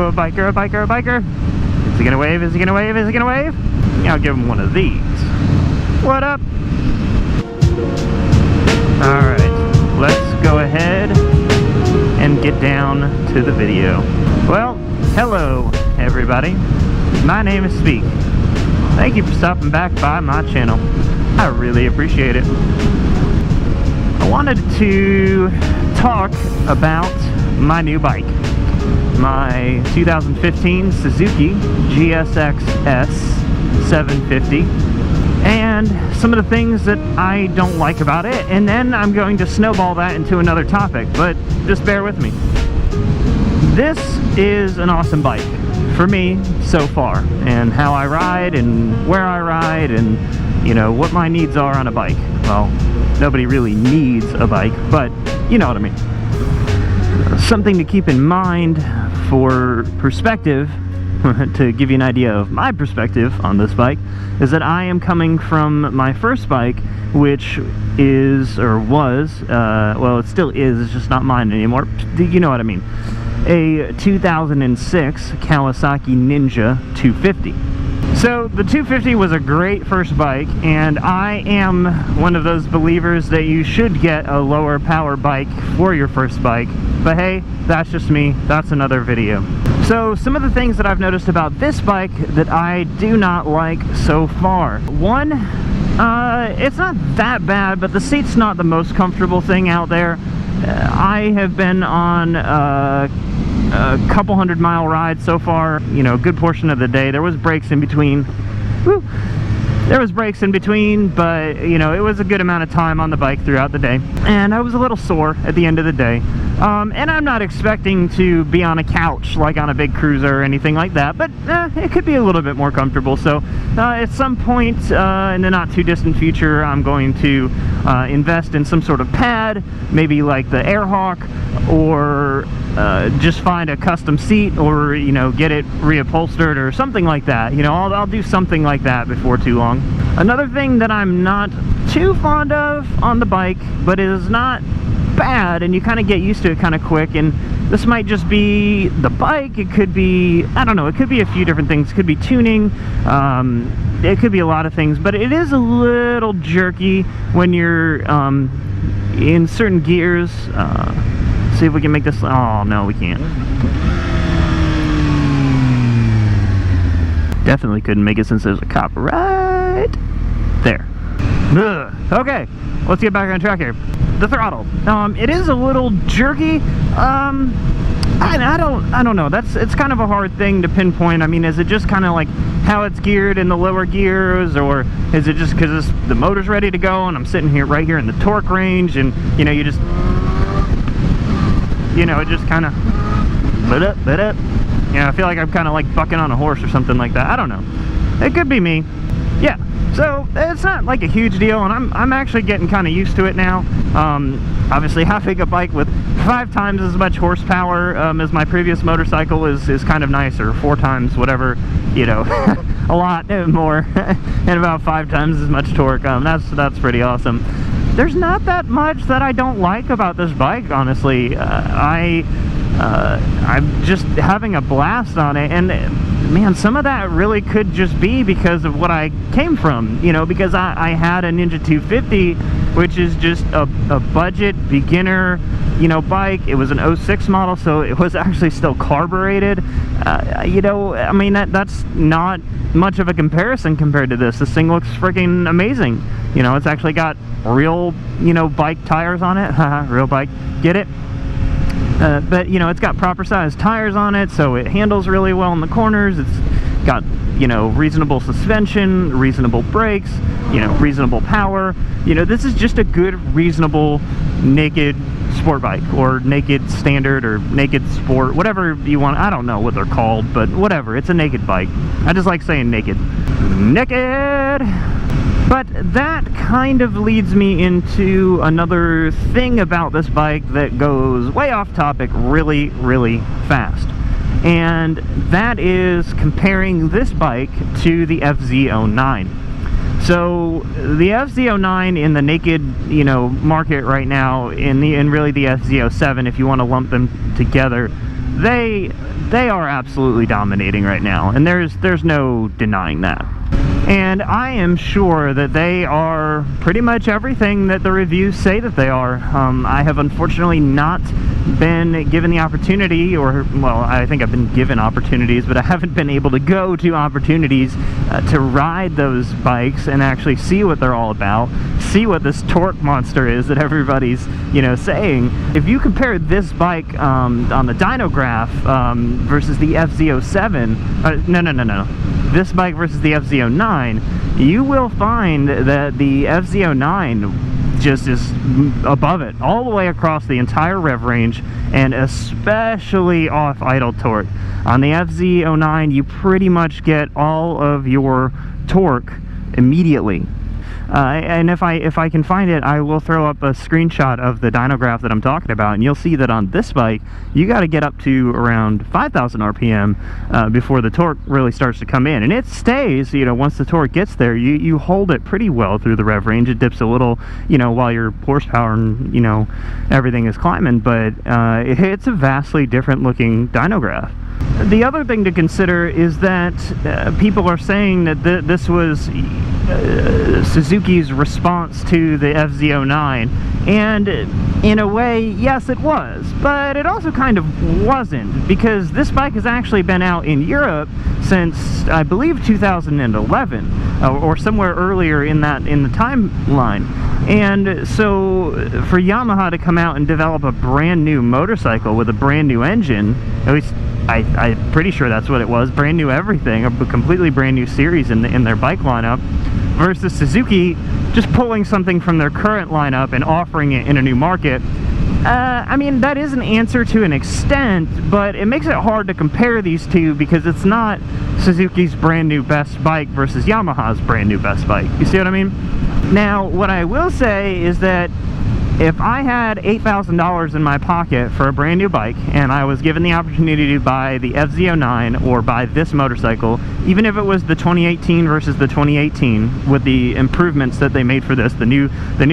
a biker, a biker, a biker. Is he gonna wave? Is he gonna wave? Is he gonna wave? Yeah, I'll give him one of these. What up? Alright, let's go ahead and get down to the video. Well, hello everybody. My name is Speak. Thank you for stopping back by my channel. I really appreciate it. I wanted to talk about my new bike. My 2015 Suzuki GSX-S750 and some of the things that I don't like about it, and then I'm going to snowball that into another topic, but just bear with me. This is an awesome bike for me so far, and how I ride and where I ride and you know what my needs are on a bike. Well, nobody really needs a bike, but you know what I mean. Something to keep in mind for perspective, to give you an idea of my perspective on this bike, is that I am coming from my first bike, which is, or was, well, it still is, it's just not mine anymore. You know what I mean. A 2006 Kawasaki Ninja 250. So the 250 was a great first bike, and I am one of those believers that you should get a lower power bike for your first bike. But hey, that's just me. That's another video. So some of the things that I've noticed about this bike that I do not like so far. One, it's not that bad, but the seat's not the most comfortable thing out there. I have been on a couple 100-mile ride so far, you know, a good portion of the day. There was breaks in between. Woo! There was breaks in between, but you know, it was a good amount of time on the bike throughout the day, and I was a little sore at the end of the day. And I'm not expecting to be on a couch like on a big cruiser or anything like that, but it could be a little bit more comfortable. So at some point in the not too distant future, I'm going to invest in some sort of pad, maybe like the Airhawk, or just find a custom seat, or you know, get it reupholstered or something like that. You know, I'll do something like that before too long. Another thing that I'm not too fond of on the bike, but is not bad, and you kind of get used to it kind of quick, and this might just be the bike, it could be, I don't know, it could be a few different things. It could be tuning, it could be a lot of things, but it is a little jerky when you're in certain gears. See if we can make this. Oh no, we can't. Definitely couldn't make it since there's a copyright there. Ugh. Okay, let's get back on track here. The throttle. It is a little jerky. I don't know. It's kind of a hard thing to pinpoint. I mean, is it just kind of like how it's geared in the lower gears, or is it just because the motor's ready to go and I'm sitting here right here in the torque range, and you know, you just, you know, it just kind of lit up. You know, I feel like I'm kind of like bucking on a horse or something like that. I don't know. It could be me. Yeah. So it's not like a huge deal, and I'm actually getting kind of used to it now. Obviously, having a bike with 5 times as much horsepower as my previous motorcycle is kind of nice, or 4 times, whatever, you know, a lot more, and about 5 times as much torque. That's pretty awesome. There's not that much that I don't like about this bike, honestly. I'm just having a blast on it, and man, some of that really could just be because of what I came from, you know, because I had a Ninja 250, which is just a budget beginner, you know, bike. It was an 06 model, so it was actually still carbureted. You know, I mean, that's not much of a comparison compared to this. This thing looks freaking amazing. You know, it's actually got real, you know, bike tires on it. Real bike, get it? But you know, it's got proper sized tires on it, so it handles really well in the corners. It's got, you know, reasonable suspension, reasonable brakes, you know, reasonable power. You know, this is just a good, reasonable, naked sport bike, or naked standard, or naked sport, whatever you want. I don't know what they're called, but whatever. It's a naked bike. I just like saying naked. Naked! But that kind of leads me into another thing about this bike that goes way off topic really, really fast. And that is comparing this bike to the FZ09. So the FZ09 in the naked, you know, market right now, in really the FZ07, if you want to lump them together, they are absolutely dominating right now, and there's no denying that. And I am sure that they are pretty much everything that the reviews say that they are. I have unfortunately not been given the opportunity, or, well, I think I've been given opportunities, but I haven't been able to go to opportunities to ride those bikes and actually see what they're all about, see what this torque monster is that everybody's, you know, saying. If you compare this bike on the dynograph versus the FZ07, no. This bike versus the FZ09, you will find that the FZ09 just is above it all the way across the entire rev range, and especially off idle torque. On the FZ09, you pretty much get all of your torque immediately. And if I can find it, I will throw up a screenshot of the dynograph that I'm talking about, and you'll see that on this bike, you got to get up to around 5,000 RPM before the torque really starts to come in. And it stays, you know, once the torque gets there, you hold it pretty well through the rev range. It dips a little, you know, while your horsepower and, you know, everything is climbing, but it's a vastly different looking dynograph. The other thing to consider is that people are saying that this was Suzuki's response to the FZ09, and in a way, yes, it was, but it also kind of wasn't, because this bike has actually been out in Europe since, I believe, 2011 or somewhere earlier in the timeline. And so for Yamaha to come out and develop a brand new motorcycle with a brand new engine, at least I'm pretty sure that's what it was, brand new everything, a completely brand new series in their bike lineup, versus Suzuki just pulling something from their current lineup and offering it in a new market. I mean, that is an answer to an extent, but it makes it hard to compare these two, because it's not Suzuki's brand new best bike versus Yamaha's brand new best bike. You see what I mean? Now, what I will say is that if I had $8,000 in my pocket for a brand new bike, and I was given the opportunity to buy the FZ09 or buy this motorcycle, even if it was the 2018 versus the 2018 with the improvements that they made for this, the new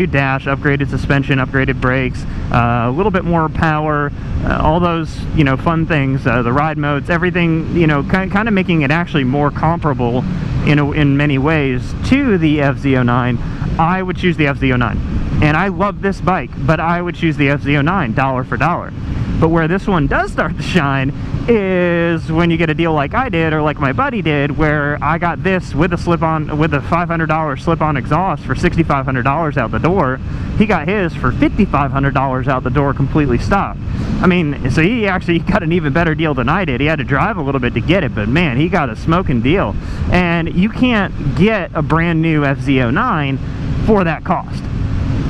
dash, upgraded suspension, upgraded brakes, a little bit more power, all those, you know, fun things, the ride modes, everything, you know, kind of making it actually more comparable in many ways to the FZ09, I would choose the FZ09. And I love this bike, but I would choose the FZ09 dollar for dollar. But where this one does start to shine is when you get a deal like I did, or like my buddy did, where I got this with a slip-on, with a $500 slip-on exhaust for $6,500 out the door. He got his for $5,500 out the door, completely stopped. I mean, so he actually got an even better deal than I did. He had to drive a little bit to get it, but man, he got a smoking deal. And you can't get a brand new FZ09 for that cost.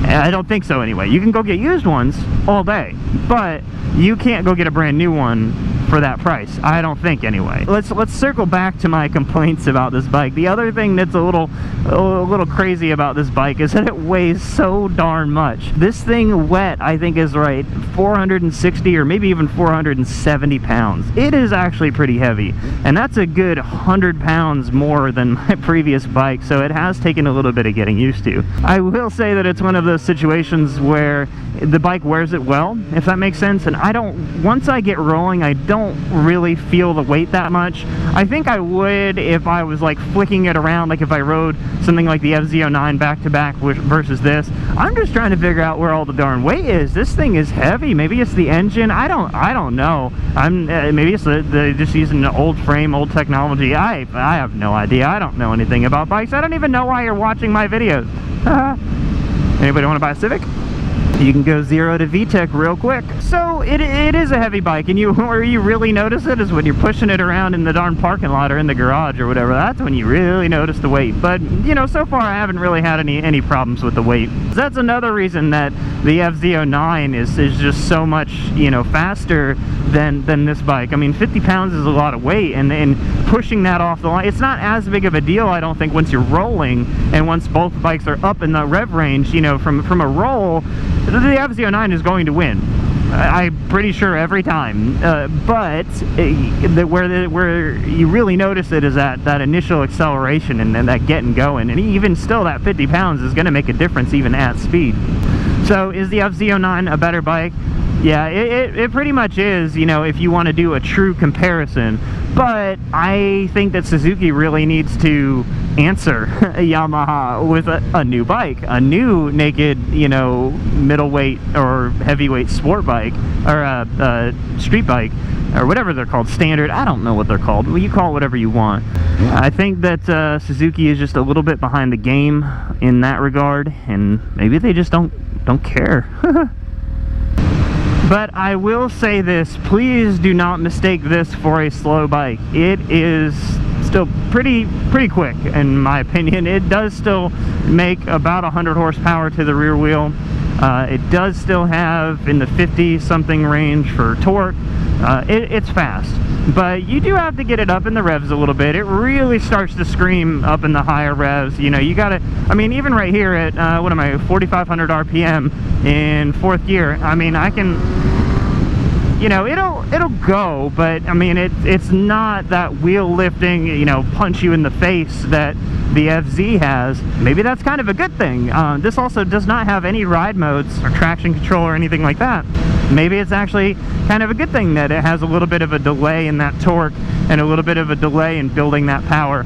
I don't think so anyway. You can go get used ones all day, but you can't go get a brand new one for that price. I don't think anyway. Let's circle back to my complaints about this bike. The other thing that's a little crazy about this bike is that it weighs so darn much. This thing wet, I think, is right 460 or maybe even 470 pounds. It is actually pretty heavy, and that's a good 100 pounds more than my previous bike, so it has taken a little bit of getting used to. I will say that it's one of those situations where the bike wears it well, if that makes sense, and once I get rolling, I don't really feel the weight that much. I think I would if I was like flicking it around, like if I rode something like the FZ09 back to back versus this. I'm just trying to figure out where all the darn weight is. This thing is heavy. Maybe it's the engine. I don't know. Maybe it's they're just using an old frame, old technology. I have no idea. I don't know anything about bikes. I don't even know why you're watching my videos. Anybody want to buy a Civic? You can go 0 to VTEC real quick. So it is a heavy bike, and where you really notice it is when you're pushing it around in the darn parking lot or in the garage or whatever. That's when you really notice the weight. But you know, so far I haven't really had any problems with the weight. That's another reason that the FZ09 is just so much, you know, faster than this bike. I mean, 50 pounds is a lot of weight, and pushing that off the line, it's not as big of a deal, I don't think, once you're rolling and once both bikes are up in the rev range, you know, from a roll. The FZ09 is going to win. I'm pretty sure every time. But where you really notice it is that initial acceleration and that getting going. And even still, that 50 pounds is going to make a difference even at speed. So is the FZ09 a better bike? Yeah, it pretty much is, you know, if you want to do a true comparison. But I think that Suzuki really needs to answer Yamaha with a new bike, a new naked, you know, middleweight or heavyweight sport bike, or a street bike, or whatever they're called, standard. I don't know what they're called. Well, you call it whatever you want. I think that Suzuki is just a little bit behind the game in that regard, and maybe they just don't care. But I will say this, please do not mistake this for a slow bike. It is still pretty quick, in my opinion. It does still make about 100 horsepower to the rear wheel. It does still have in the 50-something range for torque. It's fast, but you do have to get it up in the revs a little bit. It really starts to scream up in the higher revs. You know, you gotta, I mean, even right here at, what am I, 4,500 RPM in 4th gear, I mean, I can, you know, it'll go, but I mean, it's not that wheel lifting, you know, punch you in the face that the FZ has. Maybe that's kind of a good thing. This also does not have any ride modes or traction control or anything like that. Maybe it's actually kind of a good thing that it has a little bit of a delay in that torque and a little bit of a delay in building that power,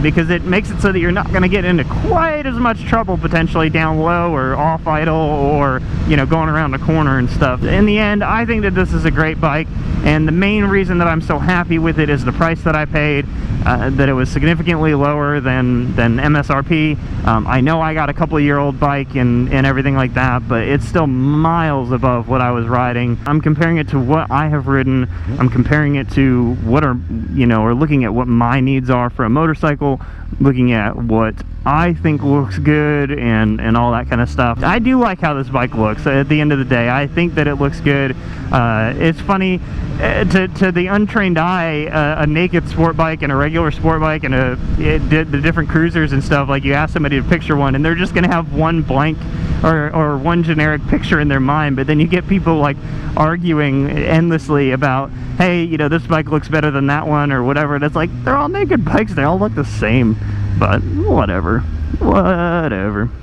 because it makes it so that you're not going to get into quite as much trouble potentially down low or off idle, or, you know, going around the corner and stuff. In the end, I think that this is a great bike, and the main reason that I'm so happy with it is the price that I paid, that it was significantly lower than MSRP. I know I got a couple-year-old bike and everything like that, but it's still miles above what I was riding. I'm comparing it to what I have ridden. I'm comparing it to what are, you know, or looking at what my needs are for a motorcycle, looking at what I think looks good and all that kind of stuff. I do like how this bike looks at the end of the day. I think that it looks good. It's funny, to the untrained eye, a naked sport bike and a regular sport bike and the different cruisers and stuff, like you ask somebody to picture one and they're just gonna have one blank or one generic picture in their mind, but then you get people like arguing endlessly about, hey, you know, this bike looks better than that one or whatever, and it's like, they're all naked bikes, they all look the same. But whatever.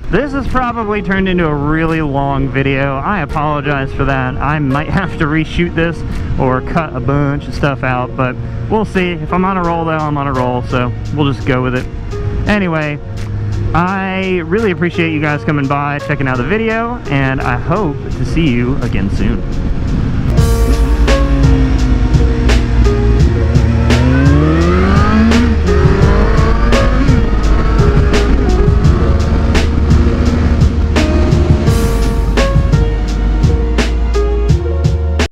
This has probably turned into a really long video. I apologize for that. I might have to reshoot this or cut a bunch of stuff out, but we'll see. If I'm on a roll, though, I'm on a roll, so we'll just go with it. Anyway, I really appreciate you guys coming by, checking out the video, and I hope to see you again soon.